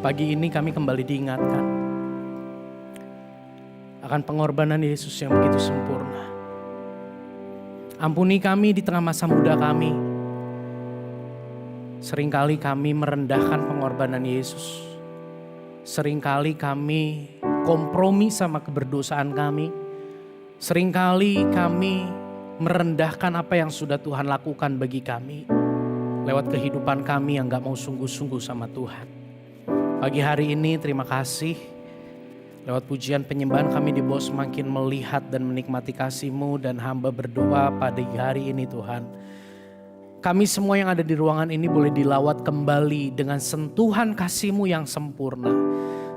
Pagi ini kami kembali diingatkan akan pengorbanan Yesus yang begitu sempurna. Ampuni kami di tengah masa muda kami. Seringkali kami merendahkan pengorbanan Yesus. Seringkali kami kompromi sama keberdosaan kami. Seringkali kami merendahkan apa yang sudah Tuhan lakukan bagi kami. Lewat kehidupan kami yang gak mau sungguh-sungguh sama Tuhan. Pagi hari ini terima kasih. Lewat pujian penyembahan kami dibawa semakin melihat dan menikmati kasih-Mu. Dan hamba berdoa pada hari ini Tuhan. Kami semua yang ada di ruangan ini boleh dilawat kembali dengan sentuhan kasih-Mu yang sempurna.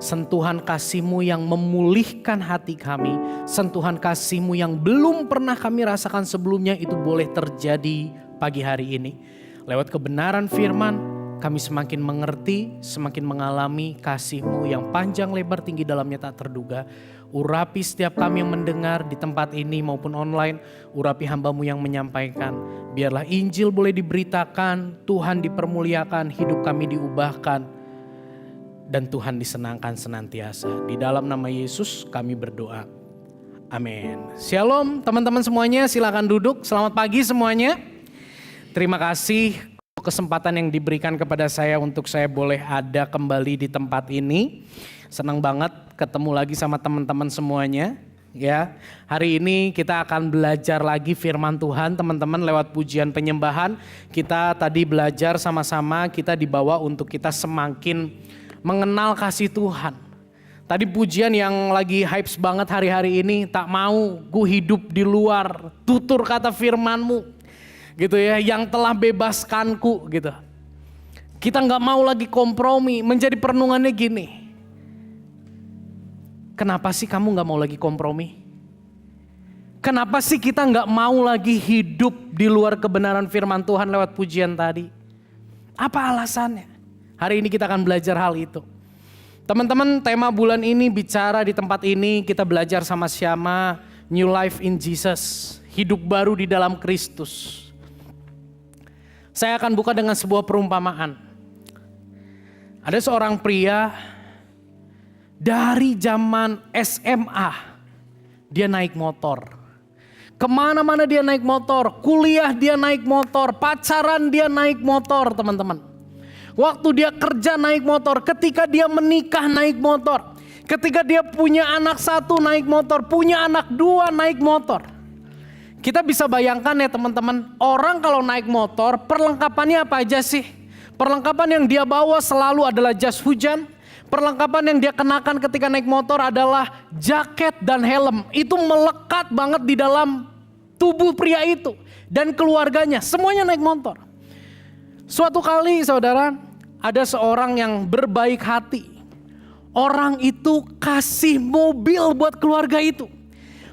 Sentuhan kasih-Mu yang memulihkan hati kami. Sentuhan kasih-Mu yang belum pernah kami rasakan sebelumnya itu boleh terjadi pagi hari ini. Lewat kebenaran firman kami semakin mengerti, semakin mengalami kasih-Mu yang panjang lebar tinggi dalamnya tak terduga. Urapi setiap kami yang mendengar di tempat ini maupun online. Urapi hamba-Mu yang menyampaikan. Biarlah Injil boleh diberitakan, Tuhan dipermuliakan, hidup kami diubahkan. Dan Tuhan disenangkan senantiasa. Di dalam nama Yesus kami berdoa. Amin. Shalom teman-teman semuanya, silakan duduk. Selamat pagi semuanya. Terima kasih kesempatan yang diberikan kepada saya untuk saya boleh ada kembali di tempat ini. Senang banget ketemu lagi sama teman-teman semuanya. Ya, hari ini kita akan belajar lagi firman Tuhan teman-teman lewat pujian penyembahan. Kita tadi belajar sama-sama, kita dibawa untuk kita semakin mengenal kasih Tuhan. Tadi pujian yang lagi hype banget hari-hari ini, tak mau ku hidup di luar tutur kata firman-Mu. Gitu ya, yang telah bebaskanku gitu. Kita gak mau lagi kompromi, menjadi perenungannya gini. Kenapa sih kamu gak mau lagi kompromi? Kenapa sih kita gak mau lagi hidup di luar kebenaran firman Tuhan lewat pujian tadi? Apa alasannya? Hari ini kita akan belajar hal itu. Teman-teman, tema bulan ini bicara di tempat ini, kita belajar sama Syama, New Life in Jesus. Hidup baru di dalam Kristus. Saya akan buka dengan sebuah perumpamaan. Ada seorang pria dari zaman SMA, dia naik motor. Kemana-mana dia naik motor, kuliah dia naik motor, pacaran dia naik motor teman-teman. Waktu dia kerja naik motor, ketika dia menikah naik motor. Ketika dia punya anak 1 naik motor, punya anak 2 naik motor. Kita bisa bayangkan ya teman-teman, orang kalau naik motor perlengkapannya apa aja sih? Perlengkapan yang dia bawa selalu adalah jas hujan. Perlengkapan yang dia kenakan ketika naik motor adalah jaket dan helm. Itu melekat banget di dalam tubuh pria itu dan keluarganya, semuanya naik motor. Suatu kali saudara, ada seorang yang berbaik hati. Orang itu kasih mobil buat keluarga itu.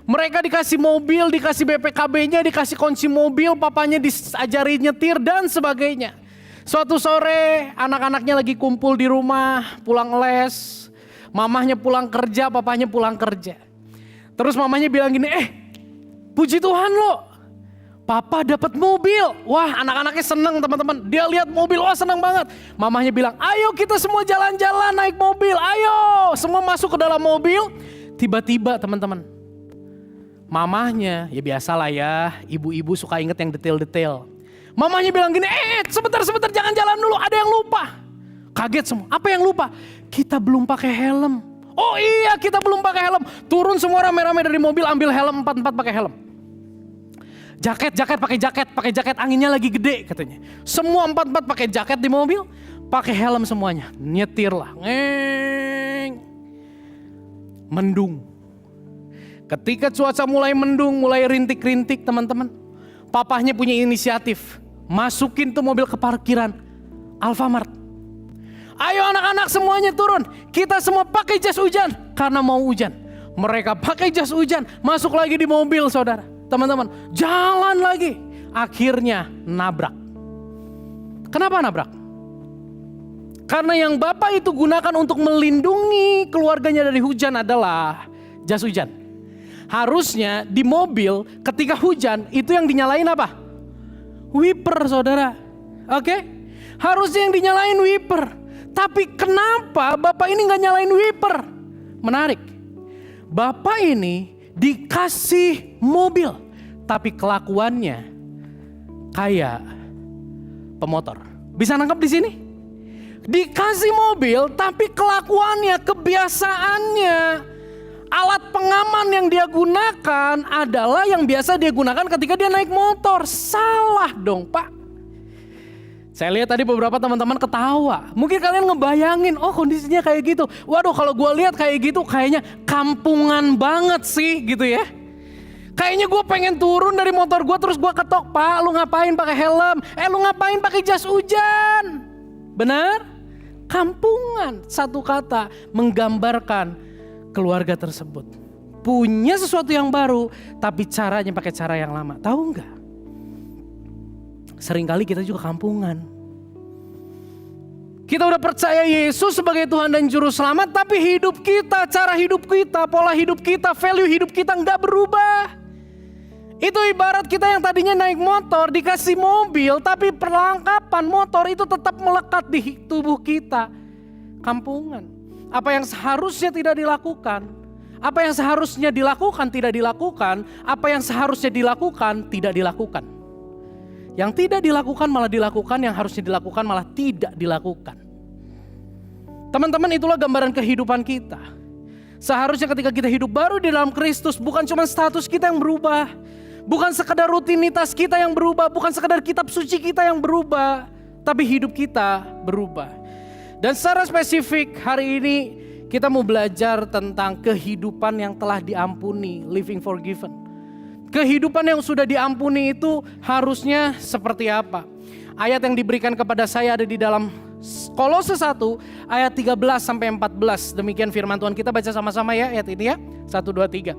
Mereka dikasih mobil, dikasih BPKB-nya, dikasih kunci mobil, papanya diajari nyetir dan sebagainya. Suatu sore anak-anaknya lagi kumpul di rumah, pulang les. Mamahnya pulang kerja, papanya pulang kerja. Terus mamahnya bilang gini, puji Tuhan lo, papa dapat mobil. Wah, anak-anaknya seneng teman-teman. Dia lihat mobil, wah seneng banget. Mamahnya bilang, ayo kita semua jalan-jalan naik mobil, ayo. Semua masuk ke dalam mobil. Tiba-tiba teman-teman, mamahnya, ya biasalah ya, ibu-ibu suka inget yang detail-detail. Mamahnya bilang gini, sebentar jangan jalan dulu, ada yang lupa. Kaget semua, apa yang lupa? Kita belum pakai helm. Oh iya, kita belum pakai helm. Turun semua rame-rame dari mobil, ambil helm, 4-4 pakai helm. Jaket, pakai jaket, anginnya lagi gede katanya. Semua 4-4 pakai jaket di mobil, pakai helm semuanya. Nyetir lah, mendung. Ketika cuaca mulai mendung, mulai rintik-rintik teman-teman. Papahnya punya inisiatif. Masukin tuh mobil ke parkiran Alfamart. Ayo anak-anak semuanya turun. Kita semua pakai jas hujan. Karena mau hujan. Mereka pakai jas hujan. Masuk lagi di mobil saudara. Teman-teman, jalan lagi. Akhirnya nabrak. Kenapa nabrak? Karena yang bapak itu gunakan untuk melindungi keluarganya dari hujan adalah jas hujan. Harusnya di mobil ketika hujan itu yang dinyalain apa? Wiper saudara. Oke? Harusnya yang dinyalain wiper. Tapi kenapa Bapak ini gak nyalain wiper? Menarik. Bapak ini dikasih mobil, tapi kelakuannya kayak pemotor. Bisa nangkep di sini? Dikasih mobil, tapi kelakuannya, kebiasaannya, alat pengaman yang dia gunakan adalah yang biasa dia gunakan ketika dia naik motor. Salah dong, Pak. Saya lihat tadi beberapa teman-teman ketawa. Mungkin kalian ngebayangin, oh kondisinya kayak gitu. Waduh, kalau gue lihat kayak gitu kayaknya kampungan banget sih gitu ya. Kayaknya gue pengen turun dari motor gue terus gue ketok, Pak lu ngapain pakai helm? Lu ngapain pakai jas hujan? Benar? Kampungan, satu kata menggambarkan keluarga tersebut. Punya sesuatu yang baru tapi caranya pakai cara yang lama. Tahu nggak? Seringkali kita juga kampungan. Kita udah percaya Yesus sebagai Tuhan dan Juru Selamat, tapi hidup kita, cara hidup kita, pola hidup kita, value hidup kita nggak berubah. Itu ibarat kita yang tadinya naik motor, dikasih mobil, tapi perlengkapan motor itu tetap melekat di tubuh kita. Kampungan. Apa yang seharusnya tidak dilakukan, apa yang seharusnya dilakukan tidak dilakukan, apa yang seharusnya dilakukan tidak dilakukan. Yang tidak dilakukan malah dilakukan, yang harusnya dilakukan malah tidak dilakukan. Teman-teman, itulah gambaran kehidupan kita. Seharusnya ketika kita hidup baru di dalam Kristus, bukan cuma status kita yang berubah, bukan sekedar rutinitas kita yang berubah, bukan sekedar kitab suci kita yang berubah, tapi hidup kita berubah. Dan secara spesifik hari ini kita mau belajar tentang kehidupan yang telah diampuni, living forgiven. Kehidupan yang sudah diampuni itu harusnya seperti apa? Ayat yang diberikan kepada saya ada di dalam Kolose 1 ayat 13 sampai 14. Demikian firman Tuhan, kita baca sama-sama ya ayat ini ya. 1, 2, 3.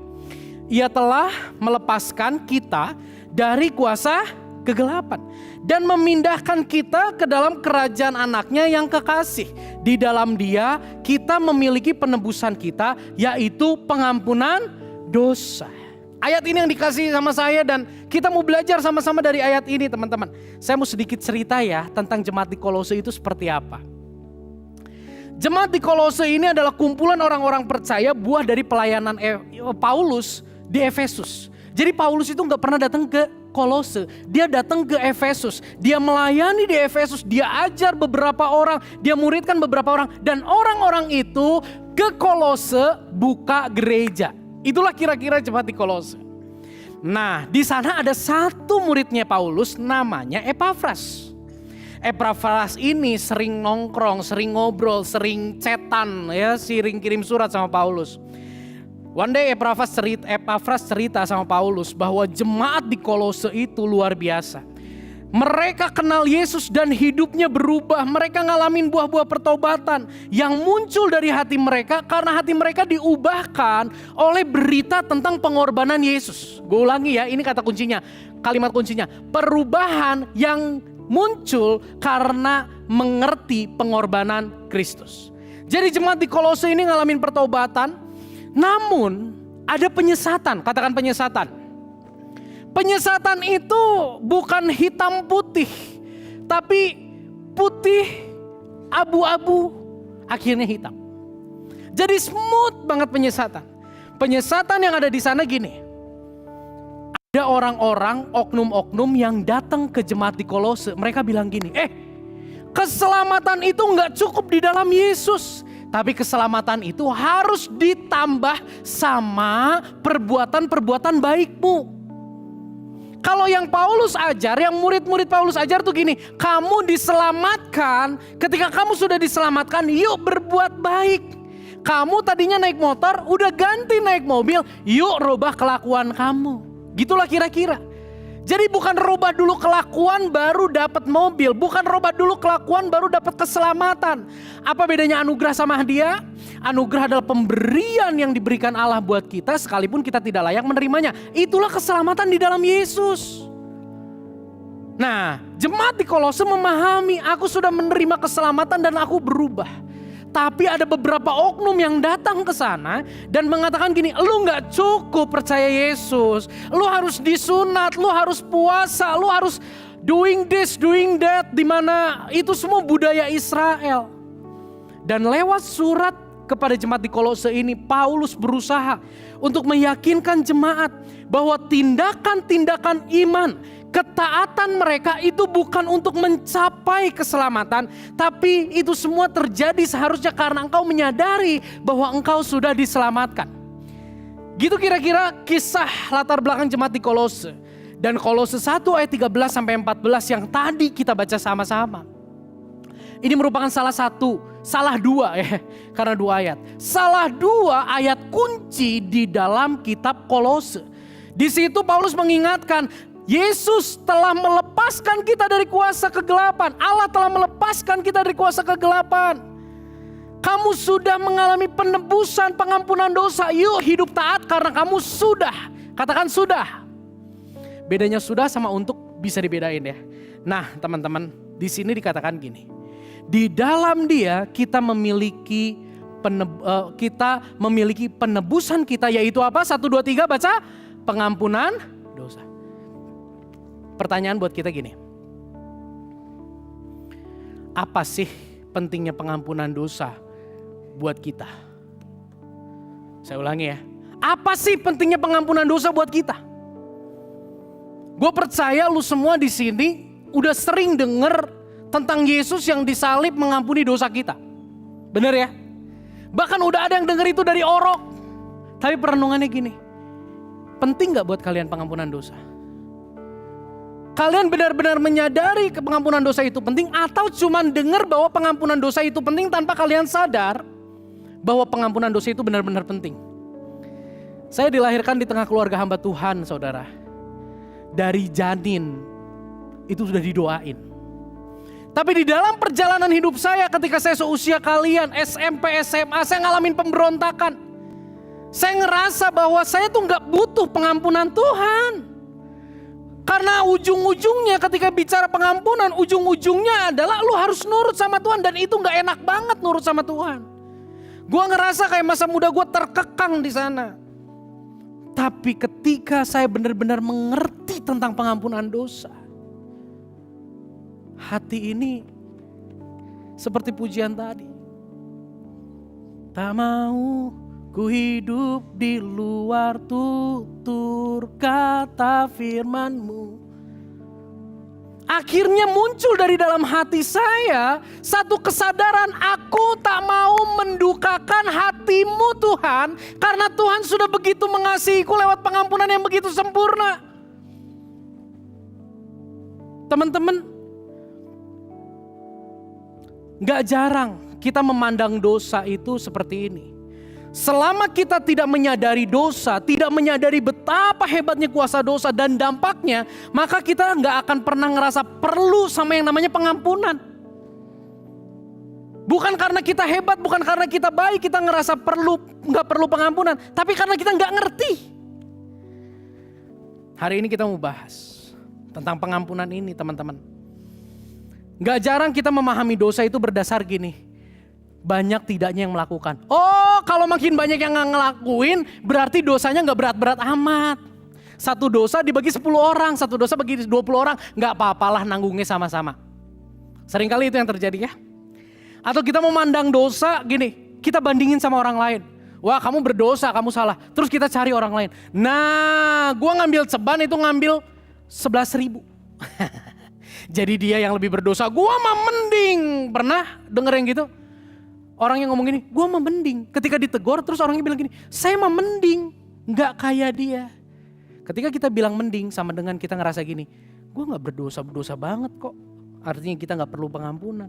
Ia telah melepaskan kita dari kuasa kegelapan dan memindahkan kita ke dalam kerajaan anaknya yang kekasih. Di dalam Dia kita memiliki penebusan kita, yaitu pengampunan dosa. Ayat ini yang dikasih sama saya dan kita mau belajar sama-sama dari ayat ini, teman-teman. Saya mau sedikit cerita ya tentang jemaat di Kolose itu seperti apa. Jemaat di Kolose ini adalah kumpulan orang-orang percaya, buah dari pelayanan Paulus di Efesus. Jadi Paulus itu gak pernah datang ke Kolose, dia datang ke Efesus. Dia melayani di Efesus, dia ajar beberapa orang, dia muridkan beberapa orang. Dan orang-orang itu ke Kolose buka gereja. Itulah kira-kira jemaat di Kolose. Nah, di sana ada satu muridnya Paulus namanya Epafras. Epafras ini sering nongkrong, sering ngobrol, sering chatan ya, sering kirim surat sama Paulus. One day Epafras cerita sama Paulus bahwa jemaat di Kolose itu luar biasa. Mereka kenal Yesus dan hidupnya berubah. Mereka ngalamin buah-buah pertobatan yang muncul dari hati mereka karena hati mereka diubahkan oleh berita tentang pengorbanan Yesus. Gue ulangi ya, ini kata kuncinya, kalimat kuncinya. Perubahan yang muncul karena mengerti pengorbanan Kristus. Jadi jemaat di Kolose ini ngalamin pertobatan, namun ada penyesatan, katakan penyesatan. Penyesatan itu bukan hitam putih, tapi putih abu-abu akhirnya hitam. Jadi smooth banget penyesatan. Penyesatan yang ada di sana gini. Ada orang-orang, oknum-oknum yang datang ke jemaat di Kolose. Mereka bilang gini, keselamatan itu gak cukup di dalam Yesus. Tapi keselamatan itu harus ditambah sama perbuatan-perbuatan baikmu. Kalau yang Paulus ajar, yang murid-murid Paulus ajar tuh gini, kamu diselamatkan, ketika kamu sudah diselamatkan, yuk berbuat baik. Kamu tadinya naik motor, udah ganti naik mobil, yuk rubah kelakuan kamu. Gitulah kira-kira. Jadi bukan rubah dulu kelakuan baru dapat mobil, bukan rubah dulu kelakuan baru dapat keselamatan. Apa bedanya anugerah sama hadiah? Anugerah adalah pemberian yang diberikan Allah buat kita sekalipun kita tidak layak menerimanya. Itulah keselamatan di dalam Yesus. Nah, jemaat di Kolose memahami, aku sudah menerima keselamatan dan aku berubah. Tapi ada beberapa oknum yang datang ke sana dan mengatakan gini, lu gak cukup percaya Yesus. Lu harus disunat, lu harus puasa, lu harus doing this, doing that. Dimana itu semua budaya Israel. Dan lewat surat kepada jemaat di Kolose ini, Paulus berusaha untuk meyakinkan jemaat bahwa tindakan-tindakan iman, ketaatan mereka itu bukan untuk mencapai keselamatan, tapi itu semua terjadi seharusnya karena engkau menyadari bahwa engkau sudah diselamatkan. Gitu kira-kira kisah latar belakang jemaat di Kolose. Dan Kolose 1 ayat 13 sampai 14 yang tadi kita baca sama-sama. Ini merupakan salah dua ya, karena 2 ayat. Salah 2 ayat kunci di dalam kitab Kolose. Di situ Paulus mengingatkan, Yesus telah melepaskan kita dari kuasa kegelapan. Allah telah melepaskan kita dari kuasa kegelapan. Kamu sudah mengalami penebusan, pengampunan dosa. Yuk hidup taat karena kamu sudah. Katakan sudah. Bedanya sudah sama untuk bisa dibedain ya. Nah teman-teman, di sini dikatakan gini. Di dalam Dia kita memiliki penebusan kita, yaitu apa? 1, 2, 3 baca. Pengampunan dosa. Pertanyaan buat kita gini. Apa sih pentingnya pengampunan dosa buat kita? Saya ulangi ya. Apa sih pentingnya pengampunan dosa buat kita? Gue percaya lu semua di sini udah sering denger tentang Yesus yang disalib mengampuni dosa kita. Bener ya? Bahkan udah ada yang denger itu dari orok. Tapi perenungannya gini. Penting gak buat kalian pengampunan dosa? Kalian benar-benar menyadari pengampunan dosa itu penting, atau cuman dengar bahwa pengampunan dosa itu penting tanpa kalian sadar bahwa pengampunan dosa itu benar-benar penting? Saya dilahirkan di tengah keluarga hamba Tuhan, saudara. Dari janin itu sudah didoain. Tapi di dalam perjalanan hidup saya ketika saya seusia kalian, SMP, SMA, saya ngalamin pemberontakan. Saya ngerasa bahwa saya tuh gak butuh pengampunan Tuhan. Karena ujung-ujungnya ketika bicara pengampunan, ujung-ujungnya adalah lu harus nurut sama Tuhan. Dan itu gak enak banget nurut sama Tuhan. Gua ngerasa kayak masa muda gue terkekang di sana. Tapi ketika saya benar-benar mengerti tentang pengampunan dosa, hati ini seperti pujian tadi. Tak mau ku hidup di luar tutur kata firman-Mu. Akhirnya muncul dari dalam hati saya satu kesadaran, aku tak mau mendukakan hati-Mu Tuhan, karena Tuhan sudah begitu mengasihiku lewat pengampunan yang begitu sempurna. Teman-teman, gak jarang kita memandang dosa itu seperti ini. Selama kita tidak menyadari dosa, tidak menyadari betapa hebatnya kuasa dosa dan dampaknya, maka kita gak akan pernah ngerasa perlu sama yang namanya pengampunan. Bukan karena kita hebat, bukan karena kita baik, kita ngerasa gak perlu pengampunan. Tapi karena kita gak ngerti. Hari ini kita mau bahas tentang pengampunan ini, teman-teman. Gak jarang kita memahami dosa itu berdasar gini. Banyak tidaknya yang melakukan. Oh, kalau makin banyak yang ngelakuin, berarti dosanya gak berat-berat amat. Satu dosa dibagi 10 orang, satu dosa bagi 20 orang, gak apa-apalah nanggungnya sama-sama. Seringkali itu yang terjadi ya. Atau kita memandang dosa gini, kita bandingin sama orang lain. Wah, kamu berdosa, kamu salah. Terus kita cari orang lain. Nah, gua ngambil ceban itu ngambil 11.000. Jadi dia yang lebih berdosa, gua mah mending. Pernah denger yang gitu? Orang yang ngomong gini, gue mah mending. Ketika ditegur terus orangnya bilang gini, saya mah mending, gak kayak dia. Ketika kita bilang mending sama dengan kita ngerasa gini, gue gak berdosa banget kok. Artinya kita gak perlu pengampunan.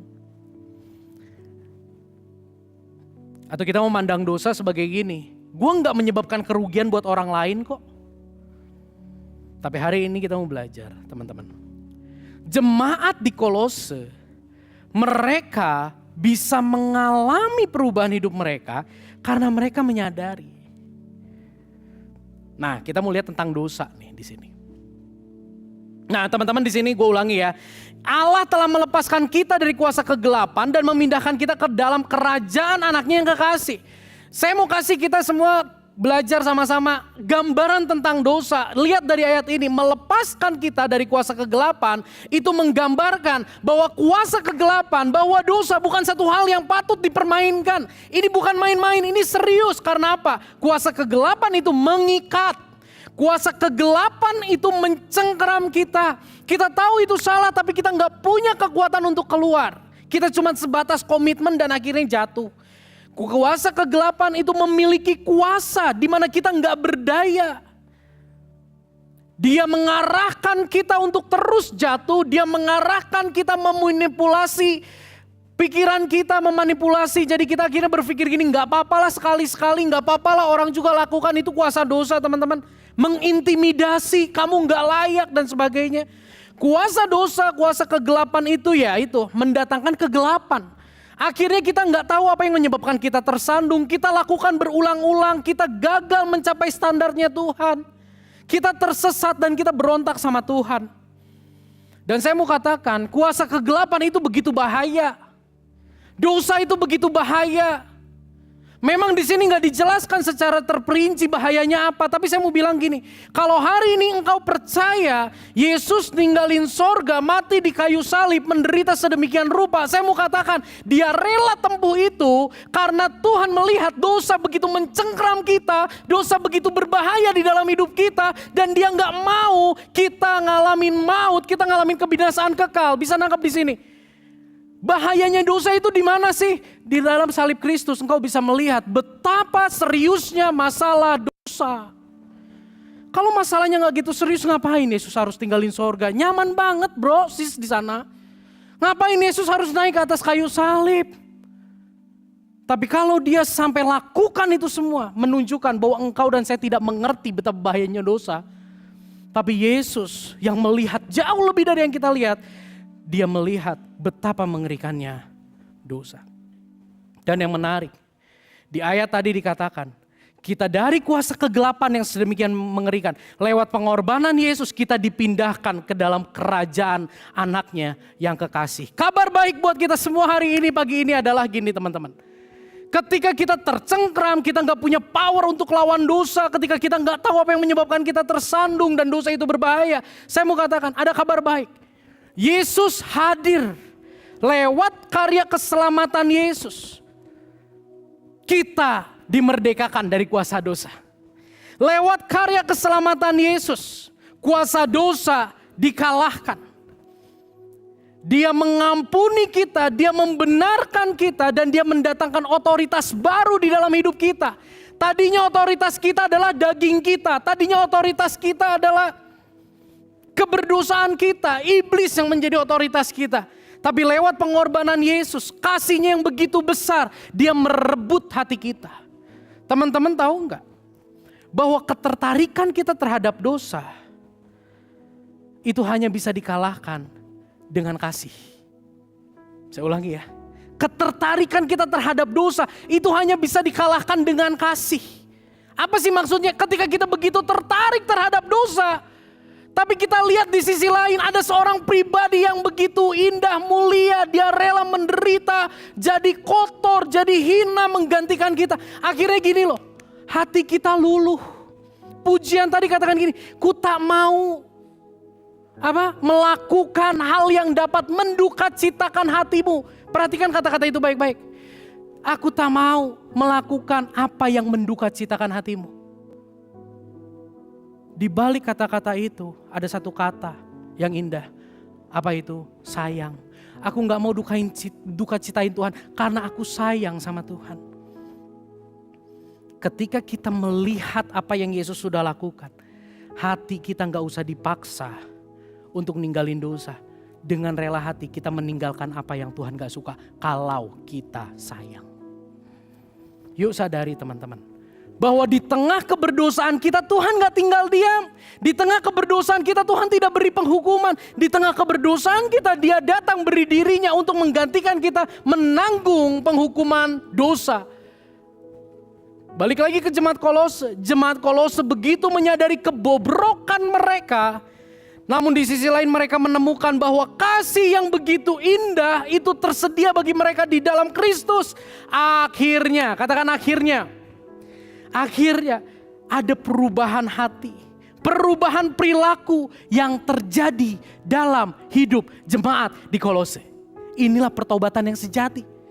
Atau kita memandang dosa sebagai gini, gue gak menyebabkan kerugian buat orang lain kok. Tapi hari ini kita mau belajar, teman-teman. Jemaat di Kolose, mereka bisa mengalami perubahan hidup mereka karena mereka menyadari. Nah, kita mau lihat tentang dosa nih di sini. Nah, teman-teman di sini gue ulangi ya. Allah telah melepaskan kita dari kuasa kegelapan dan memindahkan kita ke dalam kerajaan anaknya yang kekasih. Saya mau kasih kita semua belajar sama-sama gambaran tentang dosa. Lihat dari ayat ini, melepaskan kita dari kuasa kegelapan itu menggambarkan bahwa kuasa kegelapan, bahwa dosa bukan satu hal yang patut dipermainkan. Ini bukan main-main, ini serius. Karena apa? Kuasa kegelapan itu mengikat. Kuasa kegelapan itu mencengkeram kita. Kita tahu itu salah tapi kita nggak punya kekuatan untuk keluar. Kita cuma sebatas komitmen dan akhirnya jatuh. Kuasa kegelapan itu memiliki kuasa di mana kita nggak berdaya. Dia mengarahkan kita untuk terus jatuh. Dia mengarahkan kita memanipulasi pikiran kita, memanipulasi. Jadi kita akhirnya berpikir gini, nggak apa-apalah sekali-sekali, nggak apa-apalah orang juga lakukan, itu kuasa dosa teman-teman. Mengintimidasi, kamu nggak layak dan sebagainya. Kuasa dosa, kuasa kegelapan itu ya itu mendatangkan kegelapan. Akhirnya kita nggak tahu apa yang menyebabkan kita tersandung. Kita lakukan berulang-ulang, kita gagal mencapai standarnya Tuhan. Kita tersesat dan kita berontak sama Tuhan. Dan saya mau katakan, kuasa kegelapan itu begitu bahaya. Dosa itu begitu bahaya. Memang di sini nggak dijelaskan secara terperinci bahayanya apa, tapi saya mau bilang gini, kalau hari ini engkau percaya Yesus ninggalin sorga, mati di kayu salib, menderita sedemikian rupa, saya mau katakan dia rela tempuh itu karena Tuhan melihat dosa begitu mencengkram kita, dosa begitu berbahaya di dalam hidup kita, dan dia nggak mau kita ngalamin maut, kita ngalamin kebinasaan kekal. Bisa nangkap di sini? Bahayanya dosa itu di mana sih? Di dalam salib Kristus engkau bisa melihat betapa seriusnya masalah dosa. Kalau masalahnya nggak gitu serius, ngapain Yesus harus tinggalin sorga? Nyaman banget bro, sis di sana. Ngapain Yesus harus naik ke atas kayu salib? Tapi kalau dia sampai lakukan itu semua, menunjukkan bahwa engkau dan saya tidak mengerti betapa bahayanya dosa. Tapi Yesus yang melihat jauh lebih dari yang kita lihat, dia melihat betapa mengerikannya dosa. Dan yang menarik, di ayat tadi dikatakan, kita dari kuasa kegelapan yang sedemikian mengerikan, lewat pengorbanan Yesus kita dipindahkan ke dalam kerajaan anaknya yang kekasih. Kabar baik buat kita semua hari ini, pagi ini adalah gini teman-teman. Ketika kita tercengkram, kita gak punya power untuk lawan dosa, ketika kita gak tahu apa yang menyebabkan kita tersandung dan dosa itu berbahaya, saya mau katakan ada kabar baik. Yesus hadir lewat karya keselamatan Yesus. Kita dimerdekakan dari kuasa dosa. Lewat karya keselamatan Yesus, kuasa dosa dikalahkan. Dia mengampuni kita, dia membenarkan kita, dan dia mendatangkan otoritas baru di dalam hidup kita. Tadinya otoritas kita adalah daging kita, tadinya otoritas kita adalah keberdosaan kita, iblis yang menjadi otoritas kita. Tapi lewat pengorbanan Yesus, kasihnya yang begitu besar, dia merebut hati kita. Teman-teman tahu enggak? Bahwa ketertarikan kita terhadap dosa, itu hanya bisa dikalahkan dengan kasih. Saya ulangi ya. Ketertarikan kita terhadap dosa, itu hanya bisa dikalahkan dengan kasih. Apa sih maksudnya? Ketika kita begitu tertarik terhadap dosa, tapi kita lihat di sisi lain ada seorang pribadi yang begitu indah, mulia. Dia rela menderita, jadi kotor, jadi hina menggantikan kita. Akhirnya gini loh, hati kita luluh. Pujian tadi katakan gini, ku tak mau melakukan hal yang dapat mendukacitakan hatimu. Perhatikan kata-kata itu baik-baik. Aku tak mau melakukan apa yang mendukacitakan hatimu. Di balik kata-kata itu ada satu kata yang indah. Apa itu? Sayang. Aku gak mau duka citain Tuhan karena aku sayang sama Tuhan. Ketika kita melihat apa yang Yesus sudah lakukan, hati kita gak usah dipaksa untuk ninggalin dosa. Dengan rela hati kita meninggalkan apa yang Tuhan gak suka kalau kita sayang. Yuk sadari teman-teman, bahwa di tengah keberdosaan kita Tuhan gak tinggal diam. Di tengah keberdosaan kita Tuhan tidak beri penghukuman. Di tengah keberdosaan kita dia datang beri dirinya untuk menggantikan kita menanggung penghukuman dosa. Balik lagi ke jemaat Kolose. Jemaat Kolose begitu menyadari kebobrokan mereka. Namun di sisi lain mereka menemukan bahwa kasih yang begitu indah itu tersedia bagi mereka di dalam Kristus. Akhirnya, katakan akhirnya. Akhirnya ada perubahan hati, perubahan perilaku yang terjadi dalam hidup jemaat di Kolose. Inilah pertobatan yang sejati.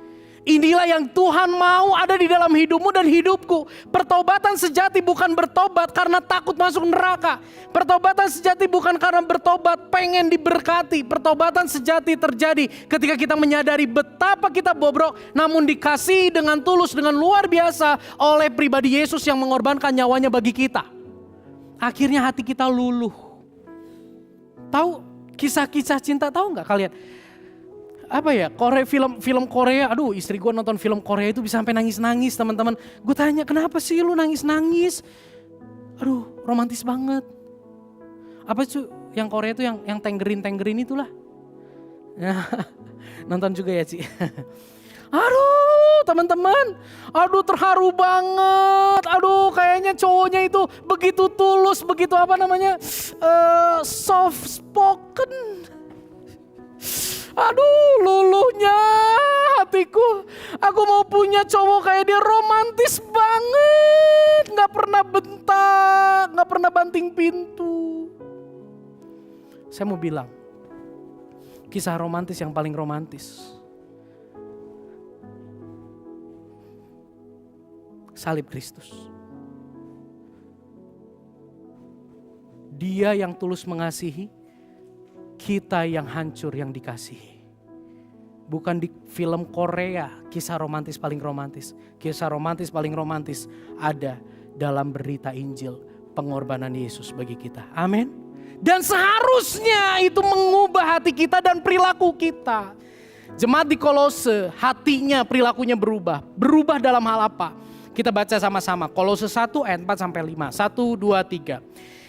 Inilah yang Tuhan mau ada di dalam hidupmu dan hidupku. Pertobatan sejati bukan bertobat karena takut masuk neraka. Pertobatan sejati bukan karena bertobat pengen diberkati. Pertobatan sejati terjadi ketika kita menyadari betapa kita bobrok, namun dikasihi dengan tulus, dengan luar biasa oleh pribadi Yesus yang mengorbankan nyawanya bagi kita. Akhirnya hati kita luluh. Tahu kisah-kisah cinta, tahu nggak kalian? Apa ya, film Korea, aduh istri gue nonton film Korea itu bisa sampai nangis-nangis teman-teman. Gue tanya, kenapa sih lu nangis-nangis? Aduh romantis banget. Apa itu yang Korea itu yang tenggerin itulah. Nonton juga ya Ci. Aduh teman-teman, aduh terharu banget. Aduh kayaknya cowoknya itu begitu tulus, begitu soft spoken. Aduh luluhnya hatiku. Aku mau punya cowok kayak dia, romantis banget. Gak pernah bentak, gak pernah banting pintu. Saya mau bilang, kisah romantis yang paling romantis, salib Kristus. Dia yang tulus mengasihi, kita yang hancur yang dikasihi. Bukan di film Korea kisah romantis paling romantis. Kisah romantis paling romantis ada dalam berita Injil pengorbanan Yesus bagi kita. Amin. Dan seharusnya itu mengubah hati kita dan perilaku kita. Jemaat di Kolose, hatinya, perilakunya berubah. Berubah dalam hal apa? Kita baca sama-sama. Kolose 1 ayat 4-5. 1, 2, 3.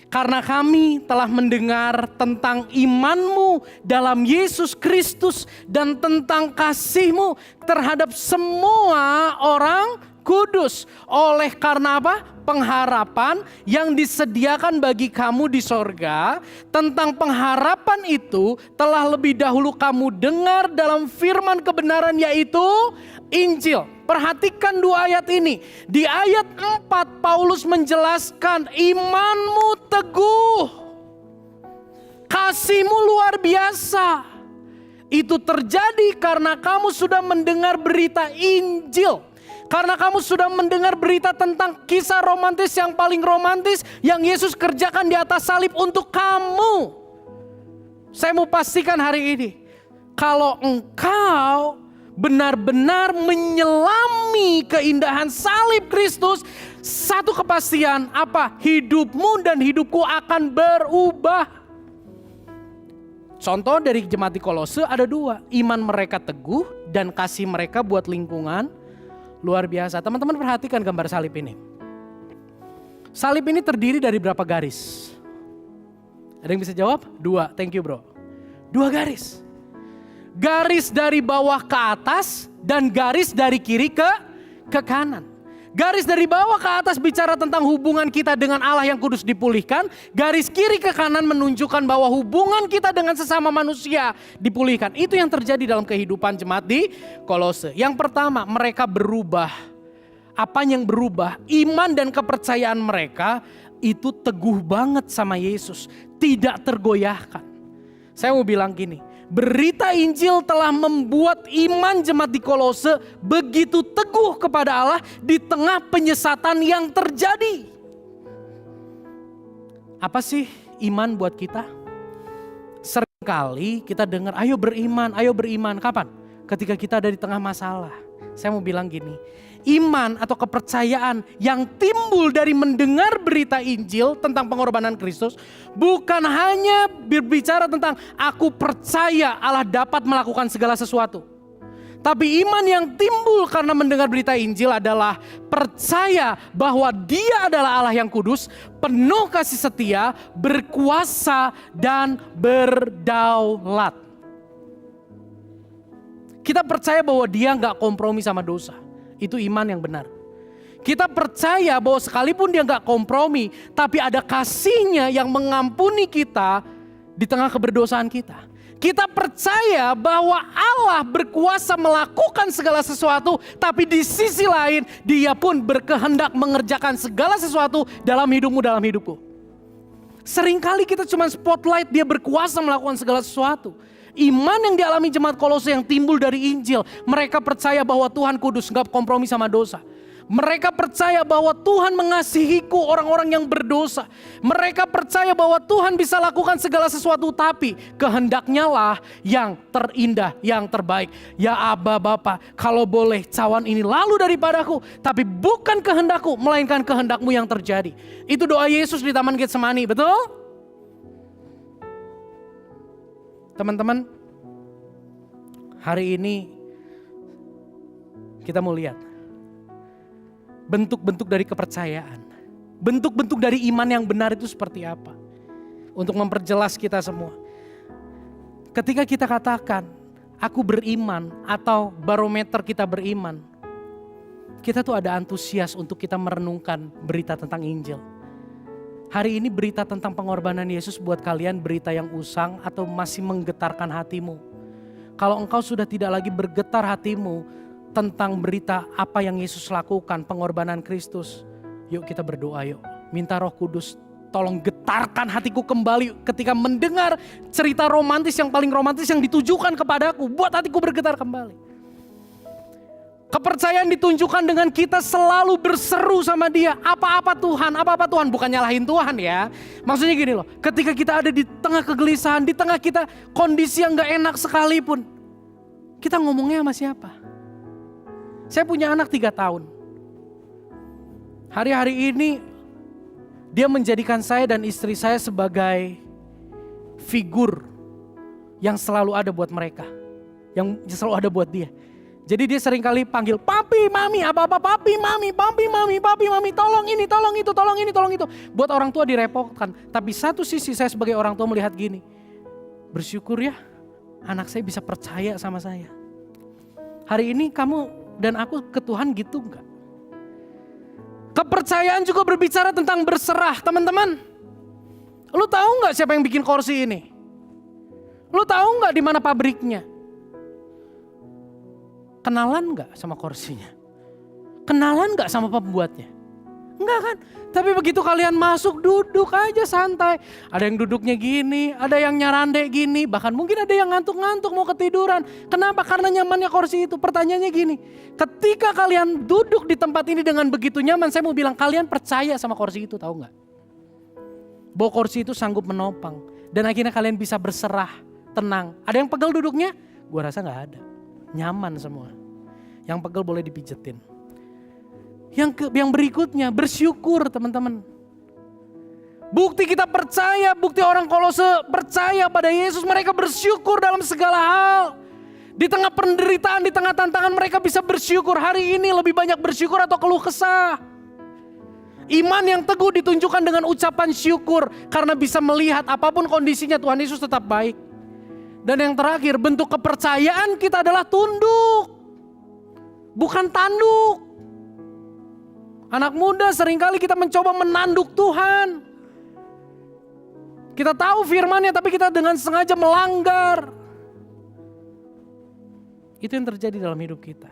Karena kami telah mendengar tentang imanmu dalam Yesus Kristus dan tentang kasihmu terhadap semua orang kudus. Oleh karena apa? Pengharapan yang disediakan bagi kamu di sorga. Tentang pengharapan itu telah lebih dahulu kamu dengar dalam firman kebenaran, yaitu Injil. Perhatikan dua ayat ini. Di ayat 4 Paulus menjelaskan imanmu teguh. Kasihmu luar biasa. Itu terjadi karena kamu sudah mendengar berita Injil. Karena kamu sudah mendengar berita tentang kisah romantis yang paling romantis yang Yesus kerjakan di atas salib untuk kamu. Saya mau pastikan hari ini, kalau engkau benar-benar menyelami keindahan salib Kristus, satu kepastian apa? Hidupmu dan hidupku akan berubah. Contoh dari jemaat di Kolose ada dua. Iman mereka teguh dan kasih mereka buat lingkungan luar biasa. Teman-teman perhatikan gambar salib ini. Salib ini terdiri dari berapa garis? Ada yang bisa jawab? 2, thank you bro. 2 garis. Garis dari bawah ke atas dan garis dari kiri ke kanan. Garis dari bawah ke atas bicara tentang hubungan kita dengan Allah yang kudus dipulihkan. Garis kiri ke kanan menunjukkan bahwa hubungan kita dengan sesama manusia dipulihkan. Itu yang terjadi dalam kehidupan jemaat di Kolose. Yang pertama, mereka berubah. Apa yang berubah? Iman dan kepercayaan mereka itu teguh banget sama Yesus. Tidak tergoyahkan. Saya mau bilang gini. Berita Injil telah membuat iman jemaat di Kolose begitu teguh kepada Allah di tengah penyesatan yang terjadi. Apa sih iman buat kita? Seringkali kita dengar, ayo beriman, ayo beriman. Kapan? Ketika kita ada di tengah masalah. Saya mau bilang gini, iman atau kepercayaan yang timbul dari mendengar berita Injil tentang pengorbanan Kristus bukan hanya berbicara tentang aku percaya Allah dapat melakukan segala sesuatu. Tapi iman yang timbul karena mendengar berita Injil adalah percaya bahwa Dia adalah Allah yang kudus, penuh kasih setia, berkuasa dan berdaulat. Kita percaya bahwa Dia gak kompromi sama dosa. Itu iman yang benar. Kita percaya bahwa sekalipun Dia gak kompromi, tapi ada kasih-Nya yang mengampuni kita di tengah keberdosaan kita. Kita percaya bahwa Allah berkuasa melakukan segala sesuatu, tapi di sisi lain Dia pun berkehendak mengerjakan segala sesuatu dalam hidupmu, dalam hidupku. Seringkali kita cuma spotlight Dia berkuasa melakukan segala sesuatu. Iman yang dialami jemaat Kolose yang timbul dari Injil, mereka percaya bahwa Tuhan kudus, gak kompromi sama dosa. Mereka percaya bahwa Tuhan mengasihiku orang-orang yang berdosa. Mereka percaya bahwa Tuhan bisa lakukan segala sesuatu, tapi kehendaknya lah yang terindah, yang terbaik. Ya Aba Bapa, kalau boleh cawan ini lalu daripadaku, tapi bukan kehendakku, melainkan kehendakmu yang terjadi. Itu doa Yesus di Taman Getsemani, betul? Teman-teman, hari ini kita mau lihat bentuk-bentuk dari kepercayaan. Bentuk-bentuk dari iman yang benar itu seperti apa. Untuk memperjelas kita semua. Ketika kita katakan, aku beriman atau barometer kita beriman. Kita tuh ada antusias untuk kita merenungkan berita tentang Injil. Hari ini berita tentang pengorbanan Yesus buat kalian berita yang usang atau masih menggetarkan hatimu. Kalau engkau sudah tidak lagi bergetar hatimu tentang berita apa yang Yesus lakukan, pengorbanan Kristus. Yuk kita berdoa yuk. Minta Roh Kudus tolong getarkan hatiku kembali ketika mendengar cerita romantis yang paling romantis yang ditujukan kepadaku. Buat hatiku bergetar kembali. Kepercayaan ditunjukkan dengan kita selalu berseru sama Dia. Apa-apa Tuhan. Bukan nyalahin Tuhan ya. Maksudnya gini loh. Ketika kita ada di tengah kegelisahan, di tengah kita kondisi yang gak enak sekalipun. Kita ngomongnya sama siapa? Saya punya anak 3 tahun. Hari-hari ini dia menjadikan saya dan istri saya sebagai figur yang selalu ada buat mereka. Yang selalu ada buat dia. Jadi dia seringkali panggil papi, mami, apa-apa papi, mami, papi, mami, tolong ini, tolong itu, tolong ini, tolong itu. Buat orang tua direpotkan. Tapi satu sisi saya sebagai orang tua melihat gini. Bersyukur ya anak saya bisa percaya sama saya. Hari ini kamu dan aku ke Tuhan gitu enggak? Kepercayaan juga berbicara tentang berserah, teman-teman. Lu tahu enggak siapa yang bikin kursi ini? Lu tahu enggak di mana pabriknya? Kenalan enggak sama kursinya? Kenalan enggak sama pembuatnya? Enggak kan? Tapi begitu kalian masuk, duduk aja santai. Ada yang duduknya gini, ada yang nyarandek gini. Bahkan mungkin ada yang ngantuk-ngantuk mau ketiduran. Kenapa? Karena nyamannya kursi itu. Pertanyaannya gini, ketika kalian duduk di tempat ini dengan begitu nyaman, saya mau bilang kalian percaya sama kursi itu, tahu gak? Bahwa kursi itu sanggup menopang. Dan akhirnya kalian bisa berserah, tenang. Ada yang pegel duduknya? Gua rasa gak ada. Nyaman semua. Yang pegel boleh dipijetin. Yang berikutnya bersyukur, teman-teman. Bukti kita percaya, bukti orang Kolose percaya pada Yesus, mereka bersyukur dalam segala hal. Di tengah penderitaan, di tengah tantangan mereka bisa bersyukur. Hari ini lebih banyak bersyukur atau keluh kesah? Iman yang teguh ditunjukkan dengan ucapan syukur karena bisa melihat apapun kondisinya Tuhan Yesus tetap baik. Dan yang terakhir, bentuk kepercayaan kita adalah tunduk, bukan tanduk. Anak muda seringkali kita mencoba menanduk Tuhan. Kita tahu firman-Nya tapi kita dengan sengaja melanggar. Itu yang terjadi dalam hidup kita.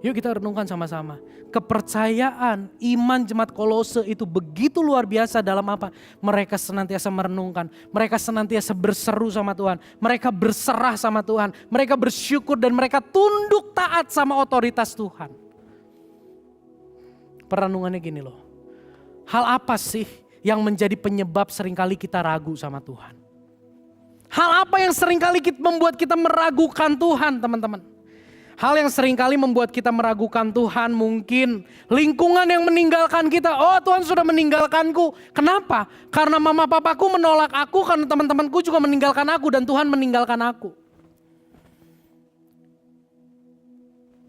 Yuk kita renungkan sama-sama. Kepercayaan iman jemaat Kolose itu begitu luar biasa dalam apa? Mereka senantiasa merenungkan. Mereka senantiasa berseru sama Tuhan. Mereka berserah sama Tuhan. Mereka bersyukur dan mereka tunduk taat sama otoritas Tuhan. Perenungannya gini loh. Hal apa sih yang menjadi penyebab seringkali kita ragu sama Tuhan? Hal apa yang seringkali membuat kita meragukan Tuhan, teman-teman? Hal yang seringkali membuat kita meragukan Tuhan mungkin lingkungan yang meninggalkan kita. Oh, Tuhan sudah meninggalkanku. Kenapa? Karena mama papaku menolak aku, karena teman-temanku juga meninggalkan aku dan Tuhan meninggalkan aku.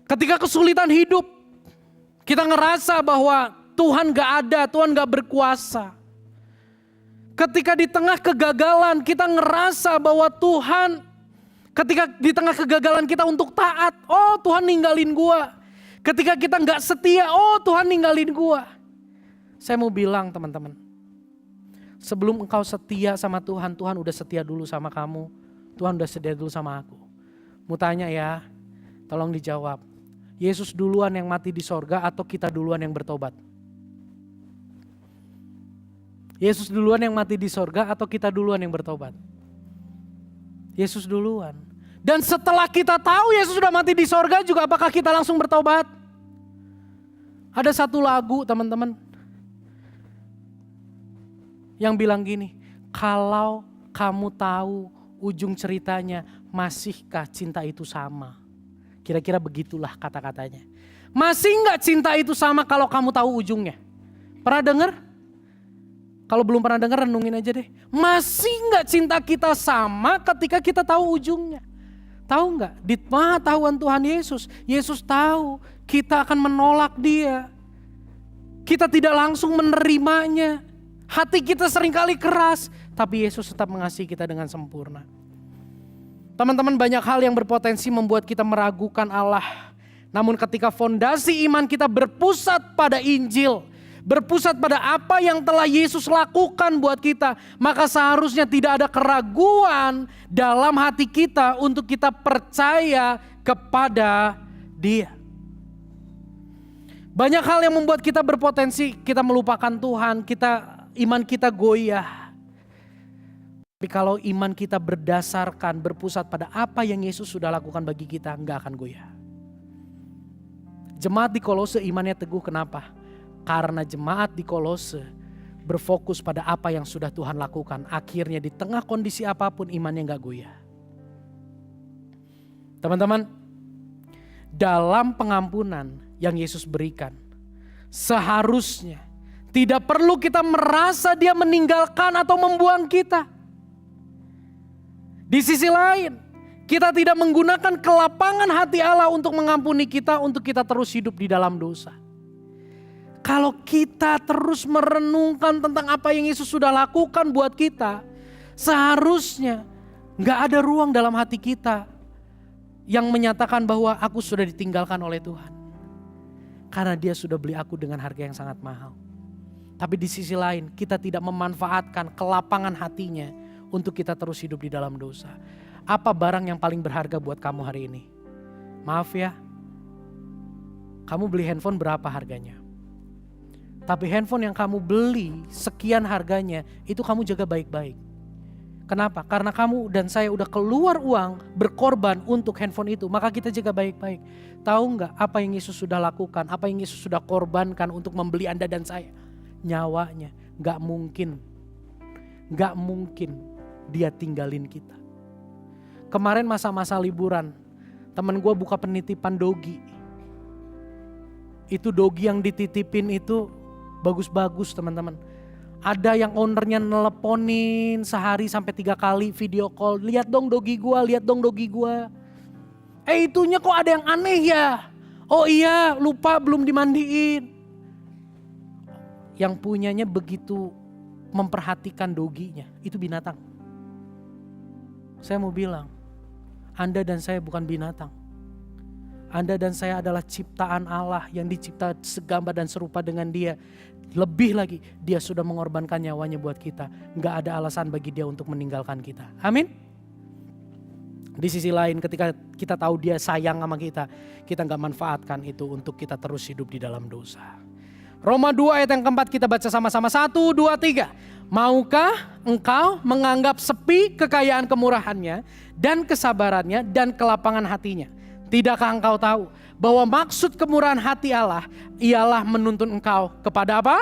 Ketika kesulitan hidup, kita ngerasa bahwa Tuhan gak ada, Tuhan gak berkuasa. Ketika di tengah kegagalan kita ngerasa bahwa Tuhan, ketika di tengah kegagalan kita untuk taat, oh Tuhan ninggalin gua. Ketika kita gak setia, oh Tuhan ninggalin gua. Saya mau bilang teman-teman, Sebelum engkau setia sama Tuhan, Tuhan udah setia dulu sama kamu. Tuhan udah setia dulu sama aku. Mau tanya ya, tolong dijawab. Yesus duluan yang mati di sorga atau kita duluan yang bertobat? Yesus duluan yang mati di sorga atau kita duluan yang bertobat? Yesus duluan. Dan setelah kita tahu Yesus sudah mati di sorga juga, apakah kita langsung bertobat? Ada satu lagu teman-teman yang bilang gini, kalau kamu tahu ujung ceritanya, masihkah cinta itu sama? Kira-kira begitulah kata-katanya. Masih enggak cinta itu sama kalau kamu tahu ujungnya? Pernah dengar? Kalau belum pernah dengar, renungin aja deh. Masih enggak cinta kita sama ketika kita tahu ujungnya? Tahu enggak? Di pengetahuan Tuhan Yesus, Yesus tahu kita akan menolak dia. Kita tidak langsung menerimanya. Hati kita seringkali keras, tapi Yesus tetap mengasihi kita dengan sempurna. Teman-teman, banyak hal yang berpotensi membuat kita meragukan Allah. Namun ketika fondasi iman kita berpusat pada Injil, berpusat pada apa yang telah Yesus lakukan buat kita, maka seharusnya tidak ada keraguan dalam hati kita untuk kita percaya kepada Dia. Banyak hal yang membuat kita berpotensi kita melupakan Tuhan, iman kita goyah. Tapi kalau iman kita berdasarkan, berpusat pada apa yang Yesus sudah lakukan bagi kita, enggak akan goyah. Jemaat di Kolose imannya teguh, kenapa? Karena jemaat di Kolose berfokus pada apa yang sudah Tuhan lakukan. Akhirnya di tengah kondisi apapun imannya enggak goyah. Teman-teman, dalam pengampunan yang Yesus berikan, seharusnya tidak perlu kita merasa dia meninggalkan atau membuang kita. Di sisi lain, kita tidak menggunakan kelapangan hati Allah untuk mengampuni kita, untuk kita terus hidup di dalam dosa. Kalau kita terus merenungkan tentang apa yang Yesus sudah lakukan buat kita, seharusnya gak ada ruang dalam hati kita yang menyatakan bahwa aku sudah ditinggalkan oleh Tuhan. Karena dia sudah beli aku dengan harga yang sangat mahal. Tapi di sisi lain kita tidak memanfaatkan kelapangan hatinya untuk kita terus hidup di dalam dosa. Apa barang yang paling berharga buat kamu hari ini? Maaf ya, kamu beli handphone berapa harganya? Tapi handphone yang kamu beli sekian harganya itu kamu jaga baik-baik. Kenapa? Karena kamu dan saya udah keluar uang berkorban untuk handphone itu, maka kita jaga baik-baik. Tahu nggak apa yang Yesus sudah lakukan, apa yang Yesus sudah korbankan untuk membeli Anda dan saya? Nyawanya. Nggak mungkin dia tinggalin kita. Kemarin masa-masa liburan, temen gue buka penitipan dogi. Itu dogi yang dititipin itu bagus-bagus teman-teman. Ada yang ownernya neleponin sehari sampai 3 kali video call. Lihat dong dogi gua, lihat dong dogi gua. Itunya kok ada yang aneh ya? Oh iya, lupa belum dimandiin. Yang punyanya begitu memperhatikan doginya, itu binatang. Saya mau bilang, Anda dan saya bukan binatang. Anda dan saya adalah ciptaan Allah yang dicipta segambar dan serupa dengan Dia. Lebih lagi, Dia sudah mengorbankan nyawanya buat kita. Gak ada alasan bagi Dia untuk meninggalkan kita. Amin. Di sisi lain, ketika kita tahu Dia sayang sama kita gak manfaatkan itu untuk kita terus hidup di dalam dosa. Roma 2 ayat yang keempat kita baca sama-sama. 1, 2, 3. Maukah engkau menganggap sepi kekayaan kemurahannya dan kesabarannya dan kelapangan hatinya? Tidakkah engkau tahu bahwa maksud kemurahan hati Allah ialah menuntun engkau kepada apa?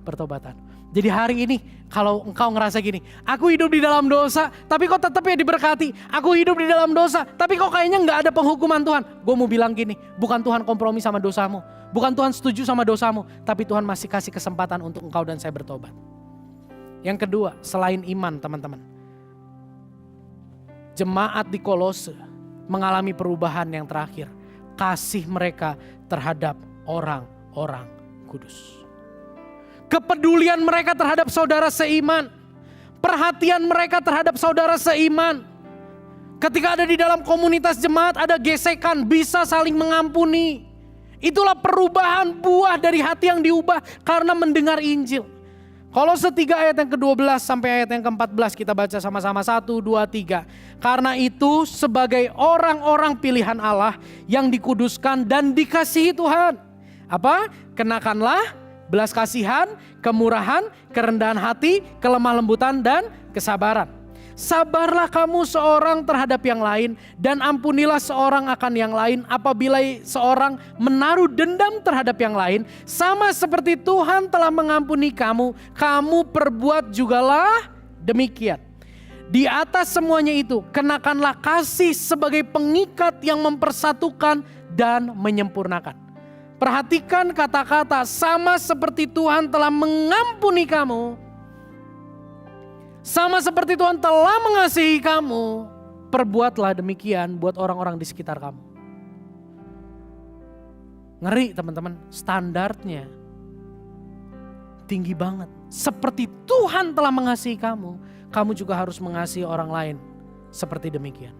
Pertobatan. Jadi hari ini kalau engkau ngerasa gini, aku hidup di dalam dosa tapi kok tetap ya diberkati. Aku hidup di dalam dosa tapi kok kayaknya gak ada penghukuman Tuhan. Gue mau bilang gini, bukan Tuhan kompromi sama dosamu. Bukan Tuhan setuju sama dosamu. Tapi Tuhan masih kasih kesempatan untuk engkau dan saya bertobat. Yang kedua, selain iman teman-teman. Jemaat di Kolose mengalami perubahan yang terakhir. Kasih mereka terhadap orang-orang kudus. Kepedulian mereka terhadap saudara seiman. Perhatian mereka terhadap saudara seiman. Ketika ada di dalam komunitas jemaat ada gesekan, bisa saling mengampuni. Itulah perubahan buah dari hati yang diubah karena mendengar Injil. Kolose 3 ayat yang ke-12 sampai ayat yang ke-14 kita baca sama-sama 1, 2, 3. Karena itu sebagai orang-orang pilihan Allah yang dikuduskan dan dikasihi Tuhan. Apa? Kenakanlah belas kasihan, kemurahan, kerendahan hati, kelemah lembutan dan kesabaran. Sabarlah kamu seorang terhadap yang lain dan ampunilah seorang akan yang lain apabila seorang menaruh dendam terhadap yang lain. Sama seperti Tuhan telah mengampuni kamu, kamu perbuat jugalah demikian. Di atas semuanya itu kenakanlah kasih sebagai pengikat yang mempersatukan dan menyempurnakan. Perhatikan kata-kata sama seperti Tuhan telah mengampuni kamu. Sama seperti Tuhan telah mengasihi kamu, perbuatlah demikian buat orang-orang di sekitar kamu. Ngeri teman-teman, standarnya tinggi banget. Seperti Tuhan telah mengasihi kamu, kamu juga harus mengasihi orang lain seperti demikian.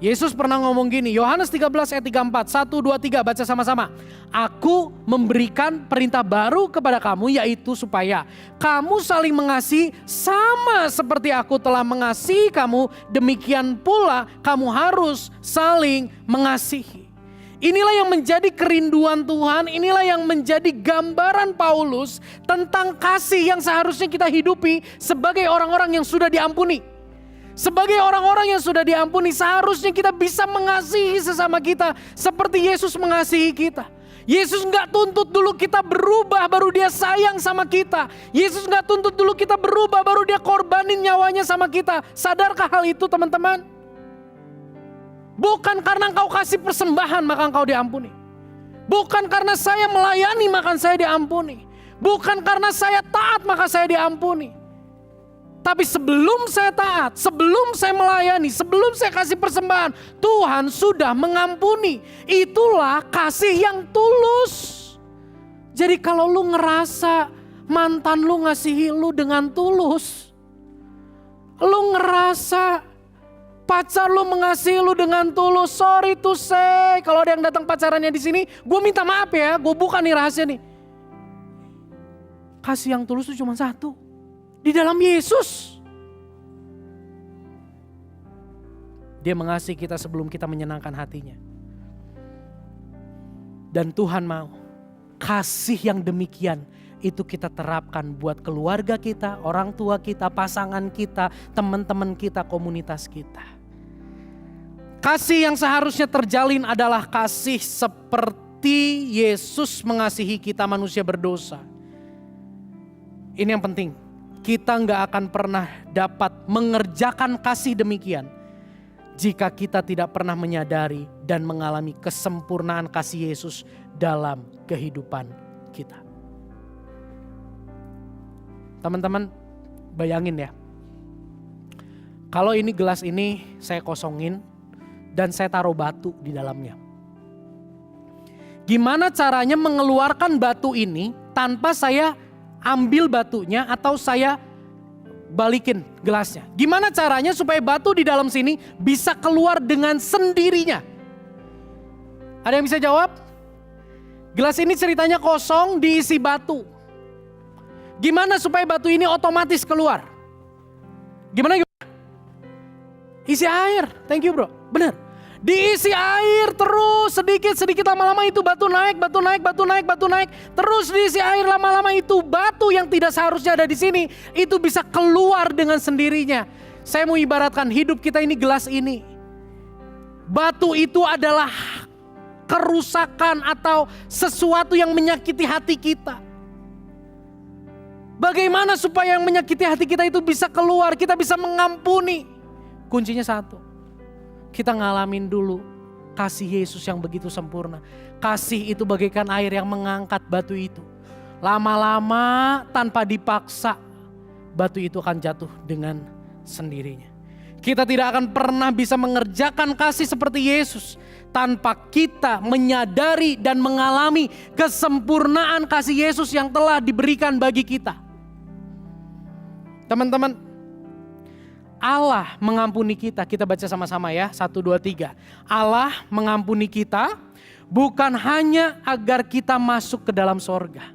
Yesus pernah ngomong gini, Yohanes 13 ayat 34, 1, 2, 3 baca sama-sama. Aku memberikan perintah baru kepada kamu yaitu supaya kamu saling mengasihi sama seperti aku telah mengasihi kamu. Demikian pula kamu harus saling mengasihi. Inilah yang menjadi kerinduan Tuhan, inilah yang menjadi gambaran Paulus tentang kasih yang seharusnya kita hidupi sebagai orang-orang yang sudah diampuni. Sebagai orang-orang yang sudah diampuni, seharusnya kita bisa mengasihi sesama kita seperti Yesus mengasihi kita. Yesus gak tuntut dulu kita berubah baru dia sayang sama kita. Yesus gak tuntut dulu kita berubah baru dia korbanin nyawanya sama kita. Sadarkah hal itu teman-teman? Bukan karena engkau kasih persembahan maka engkau diampuni. Bukan karena saya melayani maka saya diampuni. Bukan karena saya taat maka saya diampuni. Tapi sebelum saya taat, sebelum saya melayani, sebelum saya kasih persembahan, Tuhan sudah mengampuni. Itulah kasih yang tulus. Jadi kalau lu ngerasa mantan lu ngasihi lu dengan tulus, lu ngerasa pacar lu mengasihi lu dengan tulus, sorry to say, kalau ada yang datang pacarannya di sini, gue minta maaf ya, gue buka nih rahasia nih. Kasih yang tulus itu cuma satu. Di dalam Yesus. Dia mengasihi kita sebelum kita menyenangkan hatinya. Dan Tuhan mau kasih yang demikian itu kita terapkan buat keluarga kita, orang tua kita, pasangan kita, teman-teman kita, komunitas kita. Kasih yang seharusnya terjalin adalah kasih seperti Yesus mengasihi kita manusia berdosa. Ini yang penting. Kita gak akan pernah dapat mengerjakan kasih demikian jika kita tidak pernah menyadari dan mengalami kesempurnaan kasih Yesus dalam kehidupan kita. Teman-teman, bayangin ya. Kalau ini gelas ini saya kosongin dan saya taruh batu di dalamnya. Gimana caranya mengeluarkan batu ini tanpa saya ambil batunya atau saya balikin gelasnya? Gimana caranya supaya batu di dalam sini bisa keluar dengan sendirinya? Ada yang bisa jawab? Gelas ini ceritanya kosong diisi batu. Gimana supaya batu ini otomatis keluar? Gimana? Isi air. Thank you bro. Bener. Diisi air terus sedikit lama-lama itu batu naik. Terus diisi air lama-lama itu batu yang tidak seharusnya ada di sini itu bisa keluar dengan sendirinya. Saya mau ibaratkan hidup kita ini gelas ini. Batu itu adalah kerusakan atau sesuatu yang menyakiti hati kita. Bagaimana supaya yang menyakiti hati kita itu bisa keluar, kita bisa mengampuni? Kuncinya satu. Kita ngalamin dulu kasih Yesus yang begitu sempurna. Kasih itu bagaikan air yang mengangkat batu itu. Lama-lama tanpa dipaksa, batu itu akan jatuh dengan sendirinya. Kita tidak akan pernah bisa mengerjakan kasih seperti Yesus tanpa kita menyadari dan mengalami kesempurnaan kasih Yesus yang telah diberikan bagi kita. Teman-teman, Allah mengampuni kita baca sama-sama ya, 1, 2, 3. Allah mengampuni kita bukan hanya agar kita masuk ke dalam sorga.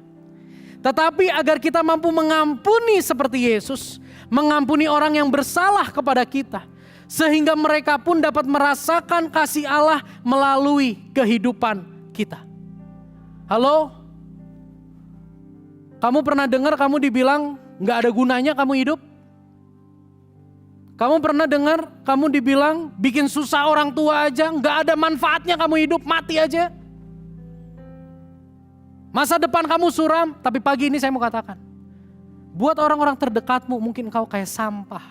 Tetapi agar kita mampu mengampuni seperti Yesus, mengampuni orang yang bersalah kepada kita, sehingga mereka pun dapat merasakan kasih Allah melalui kehidupan kita. Halo? Kamu pernah dengar kamu dibilang gak ada gunanya kamu hidup? Kamu pernah dengar kamu dibilang bikin susah orang tua aja, gak ada manfaatnya kamu hidup, mati aja? Masa depan kamu suram, tapi pagi ini saya mau katakan, buat orang-orang terdekatmu mungkin kau kayak sampah.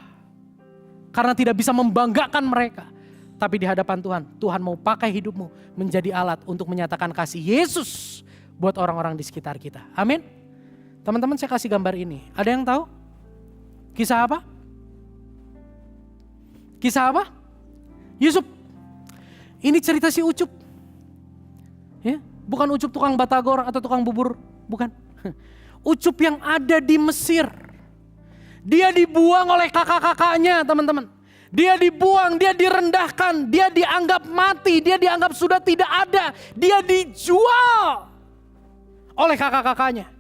Karena tidak bisa membanggakan mereka. Tapi di hadapan Tuhan, Tuhan mau pakai hidupmu menjadi alat untuk menyatakan kasih Yesus buat orang-orang di sekitar kita. Amin. Teman-teman, saya kasih gambar ini. Ada yang tahu? Kisah apa? Kisah apa? Yusuf. Ini cerita si Ucup. Ya, bukan Ucup tukang batagor atau tukang bubur, bukan. Ucup yang ada di Mesir. Dia dibuang oleh kakak-kakaknya, teman-teman. Dia dibuang, dia direndahkan, dia dianggap mati, dia dianggap sudah tidak ada. Dia dijual oleh kakak-kakaknya.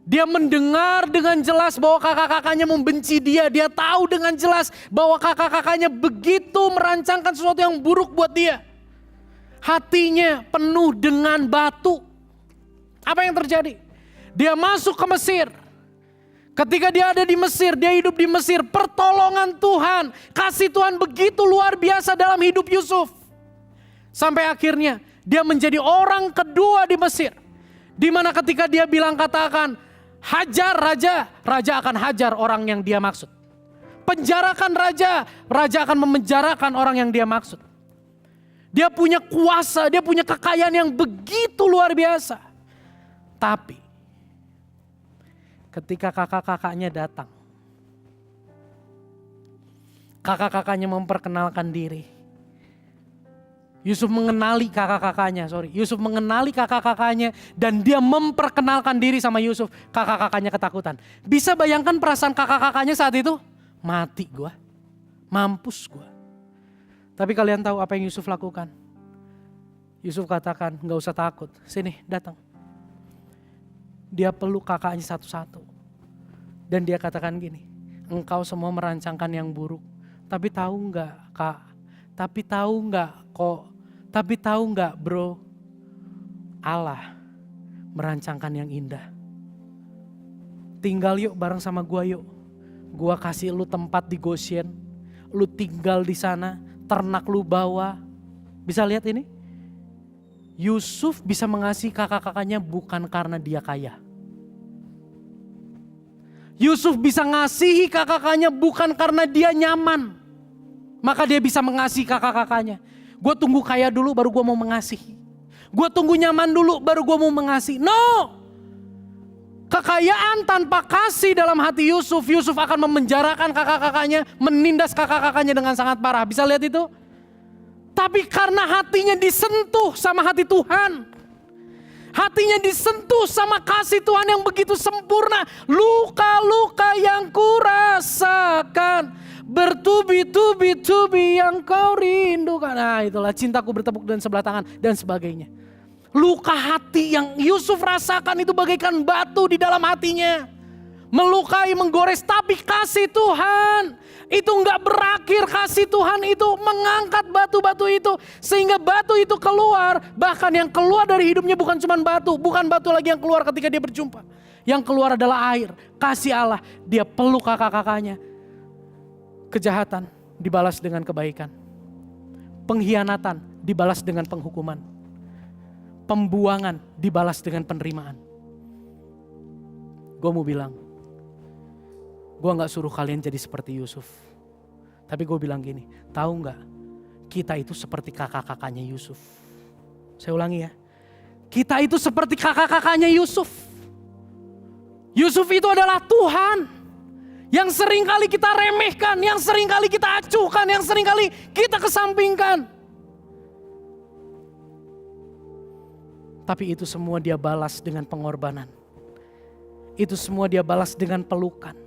Dia mendengar dengan jelas bahwa kakak-kakaknya membenci dia. Dia tahu dengan jelas bahwa kakak-kakaknya begitu merancangkan sesuatu yang buruk buat dia. Hatinya penuh dengan batu. Apa yang terjadi? Dia masuk ke Mesir. Ketika dia ada di Mesir, dia hidup di Mesir. Pertolongan Tuhan, kasih Tuhan begitu luar biasa dalam hidup Yusuf. Sampai akhirnya dia menjadi orang kedua di Mesir. Di mana ketika dia bilang katakan, hajar raja, raja akan hajar orang yang dia maksud. Penjarakan raja, raja akan memenjarakan orang yang dia maksud. Dia punya kuasa, dia punya kekayaan yang begitu luar biasa. Tapi ketika kakak-kakaknya datang, kakak-kakaknya memperkenalkan diri. Yusuf mengenali kakak-kakaknya dan dia memperkenalkan diri sama Yusuf. Kakak-kakaknya ketakutan. Bisa bayangkan perasaan kakak-kakaknya saat itu? Mati gua, mampus gua. Tapi kalian tahu apa yang Yusuf lakukan? Yusuf katakan, gak usah takut, sini datang. Dia peluk kakaknya satu-satu. Dan dia katakan gini, engkau semua merancangkan yang buruk. Tapi tahu gak kak, tapi tahu gak kok, tapi tahu gak bro, Allah merancangkan yang indah. Tinggal yuk bareng sama gua yuk. Gua kasih lu tempat di Goshen, lu tinggal di sana. Ternak lu bawa. Bisa lihat ini? Yusuf bisa mengasihi kakak-kakaknya bukan karena dia kaya. Yusuf bisa ngasihi kakak-kakaknya bukan karena dia nyaman. Maka dia bisa mengasihi kakak-kakaknya. Gue tunggu kaya dulu baru gue mau mengasihi. Gue tunggu nyaman dulu baru gue mau mengasihi. No! Kekayaan tanpa kasih dalam hati Yusuf. Yusuf akan memenjarakan kakak-kakaknya, menindas kakak-kakaknya dengan sangat parah. Bisa lihat itu? Tapi karena hatinya disentuh sama hati Tuhan. Hatinya disentuh sama kasih Tuhan yang begitu sempurna. Luka-luka yang kurasakan, bertubi-tubi yang kau rindukan. Nah itulah cintaku bertepuk dan sebelah tangan dan sebagainya. Luka hati yang Yusuf rasakan itu bagaikan batu di dalam hatinya. Melukai, menggores, tapi kasih Tuhan itu enggak berakhir. Kasih Tuhan itu mengangkat batu-batu itu sehingga batu itu keluar. Bahkan yang keluar dari hidupnya bukan cuma batu, bukan batu lagi yang keluar ketika dia berjumpa. Yang keluar adalah air, kasih Allah. Dia peluk kakak-kakaknya. Kejahatan dibalas dengan kebaikan. Pengkhianatan dibalas dengan penghukuman. Pembuangan dibalas dengan penerimaan. Gue mau bilang, gue gak suruh kalian jadi seperti Yusuf. Tapi gue bilang gini, tahu gak, kita itu seperti kakak-kakaknya Yusuf. Saya ulangi ya, kita itu seperti kakak-kakaknya Yusuf. Yusuf itu adalah Tuhan yang seringkali kita remehkan, yang seringkali kita acuhkan, yang seringkali kita kesampingkan. Tapi itu semua dia balas dengan pengorbanan. Itu semua dia balas dengan pelukan.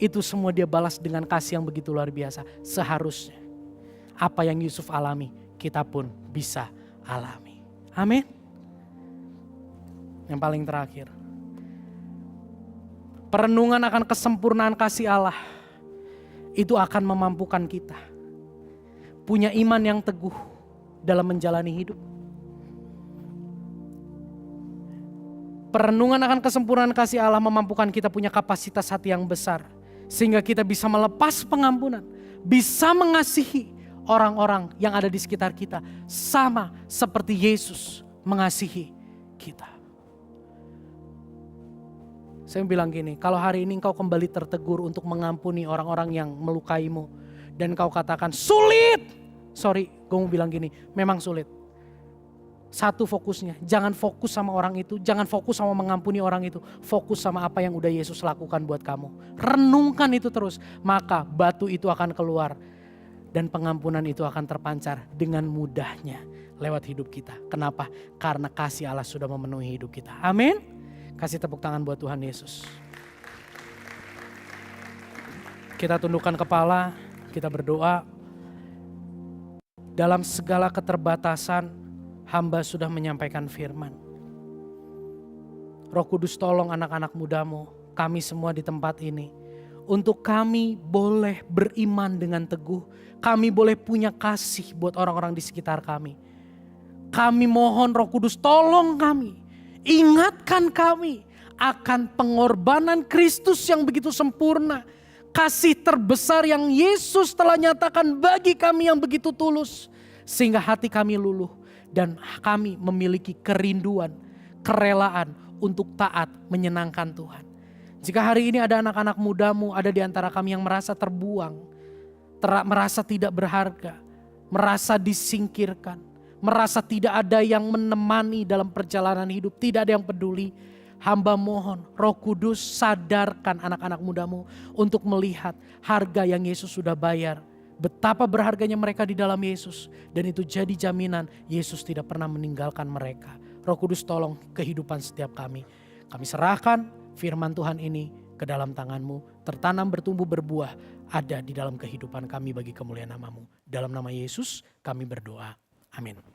Itu semua dia balas dengan kasih yang begitu luar biasa. Seharusnya apa yang Yusuf alami, kita pun bisa alami. Amin. Yang paling terakhir, Perenungan akan kesempurnaan kasih Allah itu akan memampukan kita punya iman yang teguh dalam menjalani hidup. Perenungan akan kesempurnaan kasih Allah memampukan kita punya kapasitas hati yang besar. Sehingga kita bisa melepas pengampunan. Bisa mengasihi orang-orang yang ada di sekitar kita. Sama seperti Yesus mengasihi kita. Saya bilang gini, kalau hari ini engkau kembali tertegur untuk mengampuni orang-orang yang melukaimu. Dan kau katakan sulit. Sorry, gue mau bilang gini, memang sulit. Satu fokusnya, jangan fokus sama orang itu, jangan fokus sama mengampuni orang itu. Fokus sama apa yang udah Yesus lakukan buat kamu. Renungkan itu terus, maka batu itu akan keluar. Dan pengampunan itu akan terpancar dengan mudahnya lewat hidup kita. Kenapa? Karena kasih Allah sudah memenuhi hidup kita. Amin. Kasih tepuk tangan buat Tuhan Yesus. Kita tundukkan kepala, kita berdoa. Dalam segala keterbatasan, hamba sudah menyampaikan firman. Roh Kudus tolong anak-anak mudamu, kami semua di tempat ini. Untuk kami boleh beriman dengan teguh. Kami boleh punya kasih buat orang-orang di sekitar kami. Kami mohon Roh Kudus tolong kami. Ingatkan kami akan pengorbanan Kristus yang begitu sempurna. Kasih terbesar yang Yesus telah nyatakan bagi kami yang begitu tulus. Sehingga hati kami luluh. Dan kami memiliki kerinduan, kerelaan untuk taat menyenangkan Tuhan. Jika hari ini ada anak-anak mudamu, ada di antara kami yang merasa terbuang, merasa tidak berharga, merasa disingkirkan, merasa tidak ada yang menemani dalam perjalanan hidup, tidak ada yang peduli. Hamba mohon Roh Kudus sadarkan anak-anak mudamu untuk melihat harga yang Yesus sudah bayar. Betapa berharganya mereka di dalam Yesus. Dan itu jadi jaminan Yesus tidak pernah meninggalkan mereka. Roh Kudus tolong kehidupan setiap kami. Kami serahkan firman Tuhan ini ke dalam tangan-Mu. Tertanam, bertumbuh, berbuah. Ada di dalam kehidupan kami bagi kemuliaan nama-Mu. Dalam nama Yesus kami berdoa. Amin.